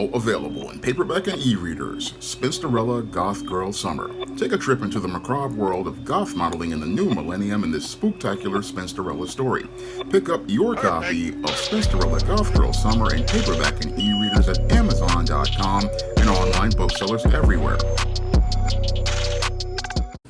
Now available in paperback and e-readers, Spinsterella Goth Girl Summer. Take a trip into the macabre world of goth modeling in the new millennium in this spooktacular Spinsterella story. Pick up your copy of Spinsterella Goth Girl Summer in paperback and e-readers at Amazon.com and online booksellers everywhere.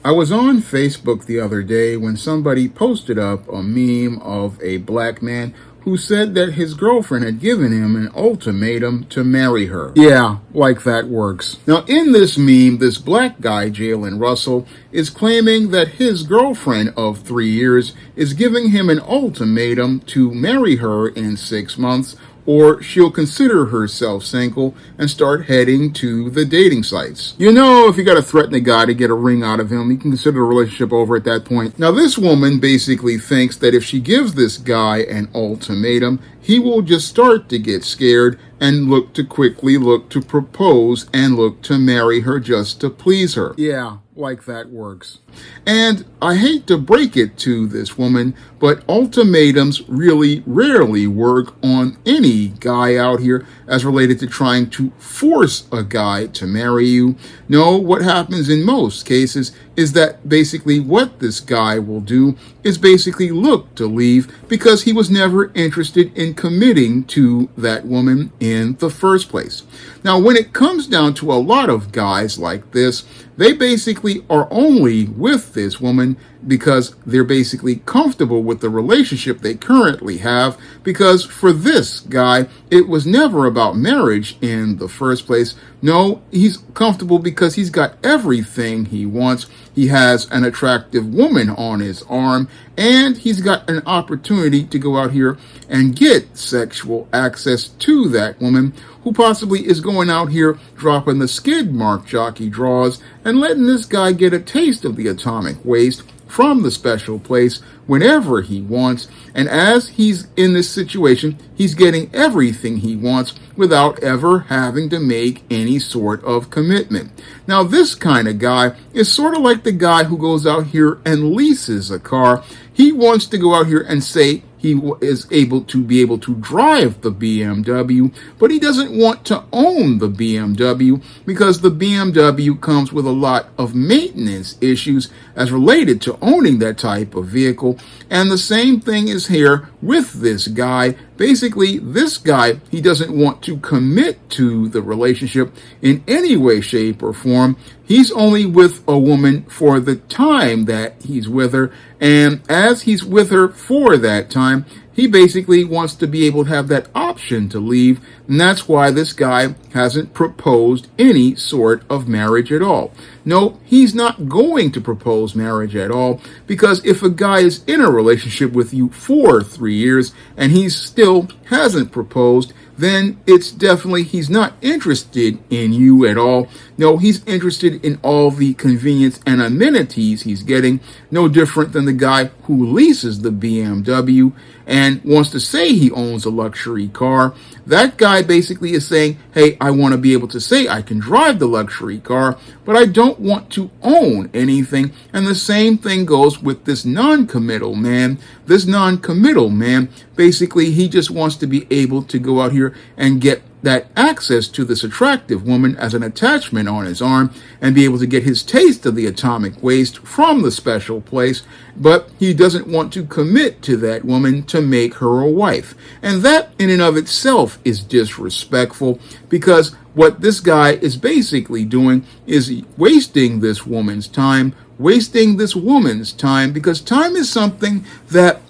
I was on Facebook the other day when somebody posted up a meme of a black man who said that his girlfriend had given him an ultimatum to marry her. Yeah, like that works. Now, in this meme, this black guy, Jalen Russell, is claiming that his girlfriend of 3 years is giving him an ultimatum to marry her in 6 months, or she'll consider herself single and start heading to the dating sites. You know, if you got to threaten a guy to get a ring out of him, you can consider the relationship over at that point. Now, this woman basically thinks that if she gives this guy an ultimatum, he will just start to get scared and look to propose and look to marry her just to please her. Yeah, like that works. And I hate to break it to this woman, but ultimatums really rarely work on any guy out here as related to trying to force a guy to marry you. No, what happens in most cases is that basically what this guy will do is basically look to leave because he was never interested in committing to that woman in the first place. Now, when it comes down to a lot of guys like this, they basically are only with this woman because they're basically comfortable with the relationship they currently have, because for this guy, it was never about marriage in the first place. No, he's comfortable because he's got everything he wants. He has an attractive woman on his arm, and he's got an opportunity to go out here and get sexual access to that woman, who possibly is going out here dropping the skid mark jockey draws and letting this guy get a taste of the atomic waste from the special place whenever he wants. And as he's in this situation, he's getting everything he wants without ever having to make any sort of commitment. Now, this kind of guy is sort of like the guy who goes out here and leases a car. He wants to go out here and say he is able to drive the BMW, but he doesn't want to own the BMW because the BMW comes with a lot of maintenance issues as related to owning that type of vehicle. And the same thing is here with this guy. Basically, this guy, he doesn't want to commit to the relationship in any way, shape, or form. He's only with a woman for the time that he's with her. And as he's with her for that time, he basically wants to be able to have that option to leave. And that's why this guy hasn't proposed any sort of marriage at all. No, he's not going to propose marriage at all, because if a guy is in a relationship with you for 3 years and he still hasn't proposed, then it's definitely he's not interested in you at all. No, he's interested in all the convenience and amenities he's getting, no different than the guy who leases the BMW and wants to say he owns a luxury car. That guy basically is saying, hey, I want to be able to say I can drive the luxury car, but I don't want to own anything. And the same thing goes with this non-committal man. This non-committal man, basically, he just wants to be able to go out here and get that access to this attractive woman as an attachment on his arm and be able to get his taste of the atomic waste from the special place, but he doesn't want to commit to that woman to make her a wife. And that in and of itself is disrespectful, because what this guy is basically doing is wasting this woman's time, because time is something that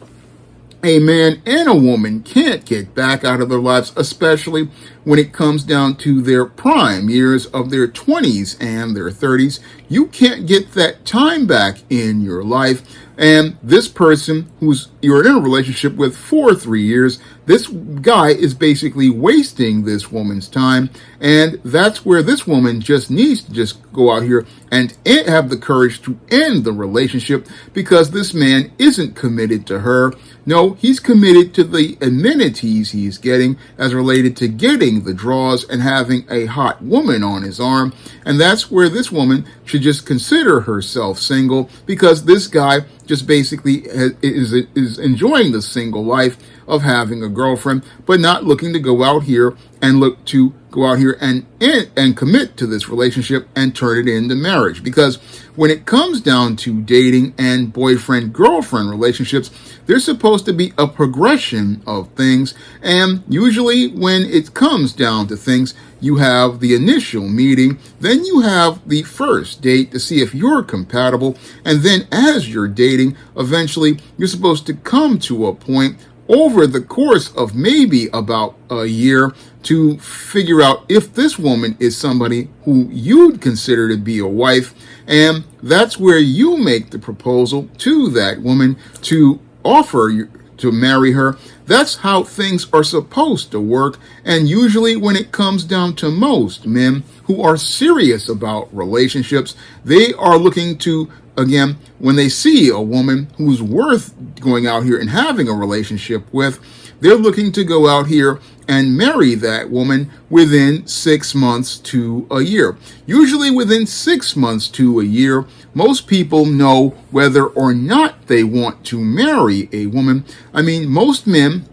a man and a woman can't get back out of their lives, especially when it comes down to their prime years of their 20s and their 30s. You can't get that time back in your life. And this person who's you're in a relationship with for 3 years, this guy is basically wasting this woman's time. And that's where this woman just needs to just go out here and have the courage to end the relationship, because this man isn't committed to her. No, he's committed to the amenities he's getting as related to getting the draws and having a hot woman on his arm. And that's where this woman should just consider herself single, because this guy just basically is enjoying the single life of having a girlfriend, but not looking to go out here and look to go out here and commit to this relationship and turn it into marriage. Because when it comes down to dating and boyfriend-girlfriend relationships, there's supposed to be a progression of things. And usually when it comes down to things, you have the initial meeting, then you have the first date to see if you're compatible. And then as you're dating, eventually you're supposed to come to a point over the course of maybe about a year to figure out if this woman is somebody who you'd consider to be a wife. And that's where you make the proposal to that woman to offer you to marry her. That's how things are supposed to work. And usually when it comes down to most men who are serious about relationships, they are looking to, again, when they see a woman who's worth going out here and having a relationship with, they're looking to go out here and marry that woman within 6 months to a year. Usually within 6 months to a year, most people know whether or not they want to marry a woman. I mean, most men,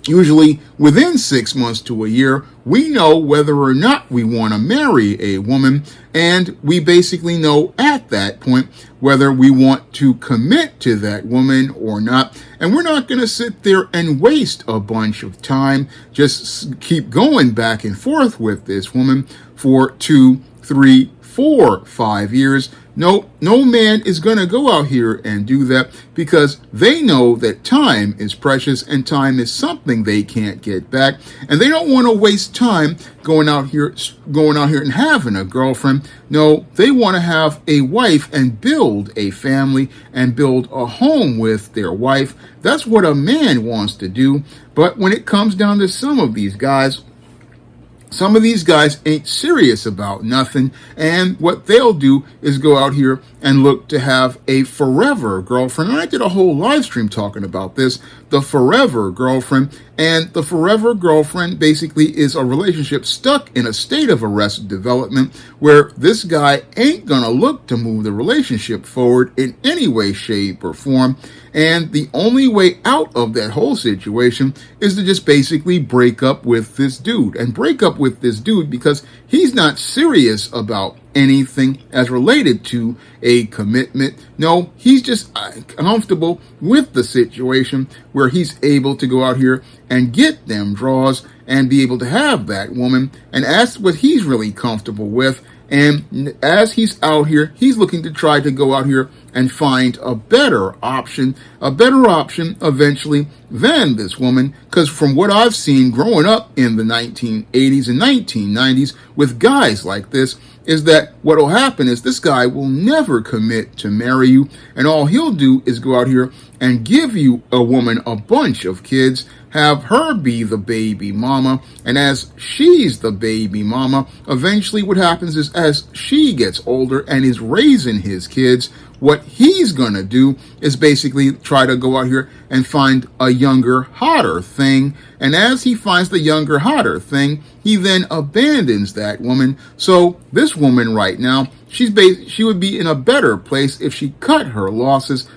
usually within 6 months to a year, we know whether or not we want to marry a woman, and we basically know at that point whether we want to commit to that woman or not. And we're not going to sit there and waste a bunch of time, just keep going back and forth with this woman for 2, 3, 4, 5 years. No man is going to go out here and do that, because they know that time is precious and time is something they can't get back. And they don't want to waste time going out here and having a girlfriend. No, they want to have a wife and build a family and build a home with their wife. That's what a man wants to do. But when it comes down to some of these guys ain't serious about nothing, and what they'll do is go out here and look to have a forever girlfriend. And I did a whole live stream talking about this, the forever girlfriend. And the forever girlfriend basically is a relationship stuck in a state of arrested development where this guy ain't gonna look to move the relationship forward in any way, shape, or form. And the only way out of that whole situation is to just basically break up with this dude. And break up with this dude because he's not serious about anything as related to a commitment. No, he's just comfortable with the situation where he's able to go out here and get them draws and be able to have that woman. And that's what he's really comfortable with. And as he's out here, he's looking to try to go out here and find a better option eventually than this woman. Because from what I've seen growing up in the 1980s and 1990s with guys like this, is that what will happen is this guy will never commit to marry you, and all he'll do is go out here and give you a woman a bunch of kids, have her be the baby mama, and as she's the baby mama, eventually what happens is as she gets older and is raising his kids, what he's going to do is basically try to go out here and find a younger, hotter thing. And as he finds the younger, hotter thing, he then abandons that woman. So this woman right now, she would be in a better place if she cut her losses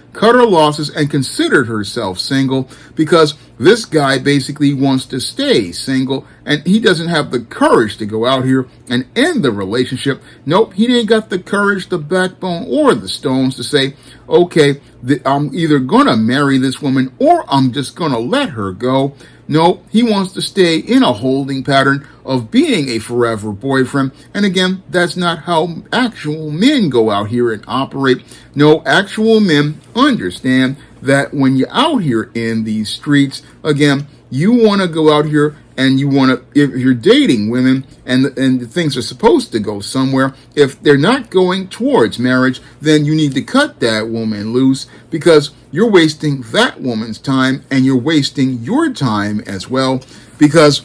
and considered herself single, because this guy basically wants to stay single and he doesn't have the courage to go out here and end the relationship. Nope, he ain't got the courage, the backbone, or the stones to say, okay, I'm either gonna marry this woman or I'm just gonna let her go. No, he wants to stay in a holding pattern of being a forever boyfriend. And again, that's not how actual men go out here and operate. No, actual men understand that when you're out here in these streets, again, you want to go out here and you want to, if you're dating women and things are supposed to go somewhere, if they're not going towards marriage, then you need to cut that woman loose, because you're wasting that woman's time and you're wasting your time as well. Because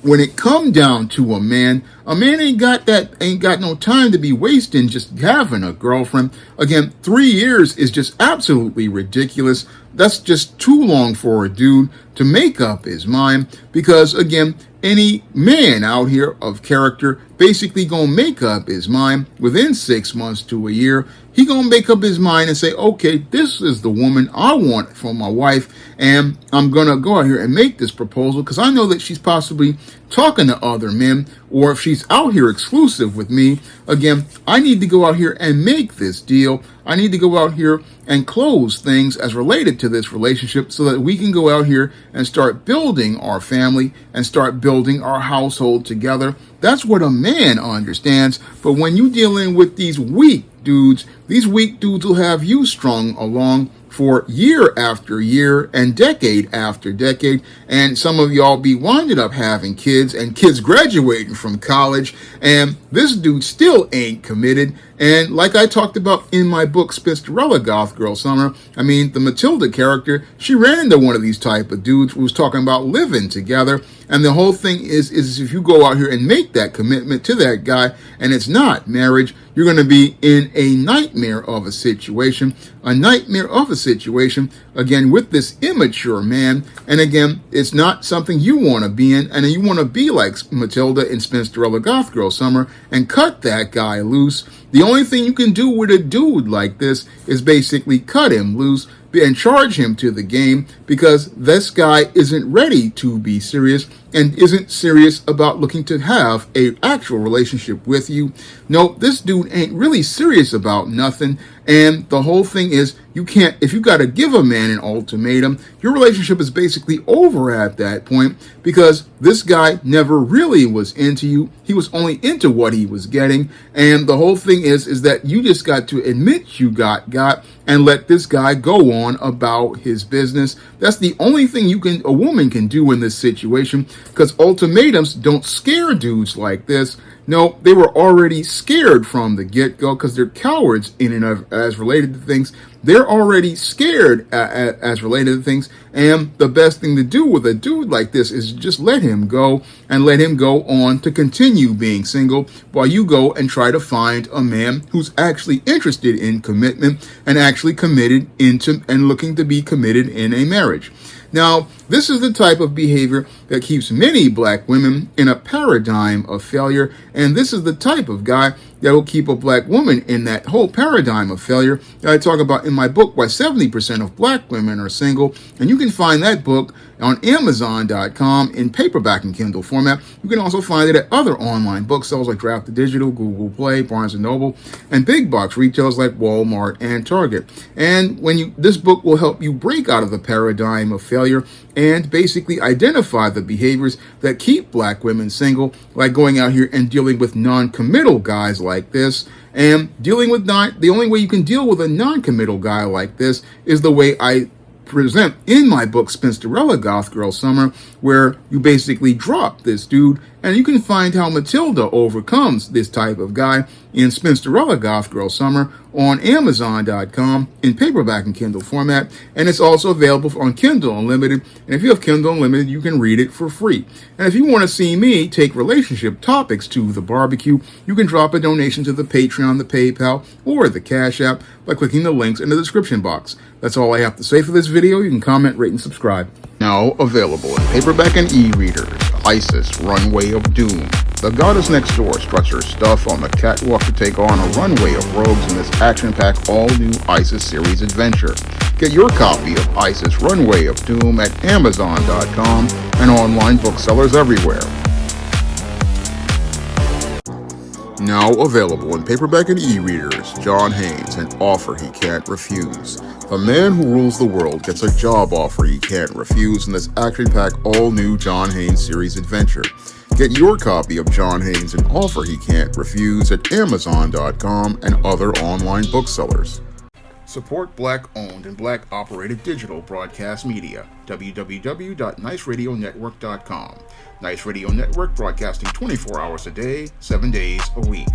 when it come down to a man ain't got no time to be wasting just having a girlfriend. Again, 3 years is just absolutely ridiculous. that's just too long for a dude to make up his mind, because again, any man out here of character basically gonna make up his mind within 6 months to a year. He gonna make up his mind and say, okay, this is the woman I want for my wife, and I'm gonna go out here and make this proposal because I know that she's possibly talking to other men, or if she's out here exclusive with me, again, I need to go out here and make this deal. I need to go out here and close things as related to this relationship so that we can go out here and start building our family and start building our household together. That's what a man understands. But when you're dealing with these weak dudes will have you strung along for year after year and decade after decade, and some of y'all be winding up having kids and kids graduating from college, and this dude still ain't committed. And like I talked about in my book, Spinsterella Goth Girl Summer, I mean, the Matilda character, she ran into one of these type of dudes who was talking about living together. And the whole thing is if you go out here and make that commitment to that guy and it's not marriage, you're going to be in a nightmare of a situation, again, with this immature man. And again, it's not something you want to be in. And you want to be like Matilda in Spinsterella Goth Girl Summer and cut that guy loose. The only thing you can do with a dude like this is basically cut him loose and charge him to the game, because this guy isn't ready to be serious and isn't serious about looking to have a actual relationship with you. No, this dude ain't really serious about nothing. And the whole thing is, you can't, if you got to give a man an ultimatum, your relationship is basically over at that point, because this guy never really was into you. He was only into what he was getting. And the whole thing is that you just got to admit you got and let this guy go on about his business. That's the only thing a woman can do in this situation, because ultimatums don't scare dudes like this. No, they were already scared from the get-go because they're cowards in and of as related to things. They're already scared as related to things. And the best thing to do with a dude like this is just let him go and let him go on to continue being single while you go and try to find a man who's actually interested in commitment and actually committed into and looking to be committed in a marriage. Now, this is the type of behavior that keeps many black women in a paradigm of failure, and this is the type of guy that will keep a black woman in that whole paradigm of failure that I talk about in my book, Why 70% of Black Women Are Single, and you can find that book on Amazon.com in paperback and Kindle format. You can also find it at other online booksellers like Draft to Digital, Google Play, Barnes & Noble, and big box retailers like Walmart and Target. And this book will help you break out of the paradigm of failure and basically identify the behaviors that keep black women single, like going out here and dealing with non-committal guys like this. And the only way you can deal with a non-committal guy like this is the way I present in my book, Spinsterella Goth Girl Summer, where you basically drop this dude, and you can find how Matilda overcomes this type of guy in Spinsterella Goth Girl Summer on Amazon.com in paperback and Kindle format, and it's also available on Kindle Unlimited. And if you have Kindle Unlimited, you can read it for free. And if you want to see me take relationship topics to the barbecue, you can drop a donation to the Patreon, the PayPal, or the Cash App by clicking the links in the description box. That's all I have to say for this video. You can comment, rate, and subscribe. Now available in paperback and e-readers, ISIS Runway of Doom. The goddess next door struts her stuff on the catwalk to take on a runway of rogues in this action-packed all-new ISIS series adventure. Get your copy of ISIS Runway of Doom at Amazon.com and online booksellers everywhere. Now available in paperback and e-readers, John Haynes, An Offer He Can't Refuse. The man who rules the world gets a job offer he can't refuse in this action-packed all-new John Haynes series adventure. Get your copy of John Haynes' An Offer He Can't Refuse at Amazon.com and other online booksellers. Support Black-owned and Black-operated digital broadcast media. www.niceradionetwork.com. Nice Radio Network, broadcasting 24 hours a day, 7 days a week.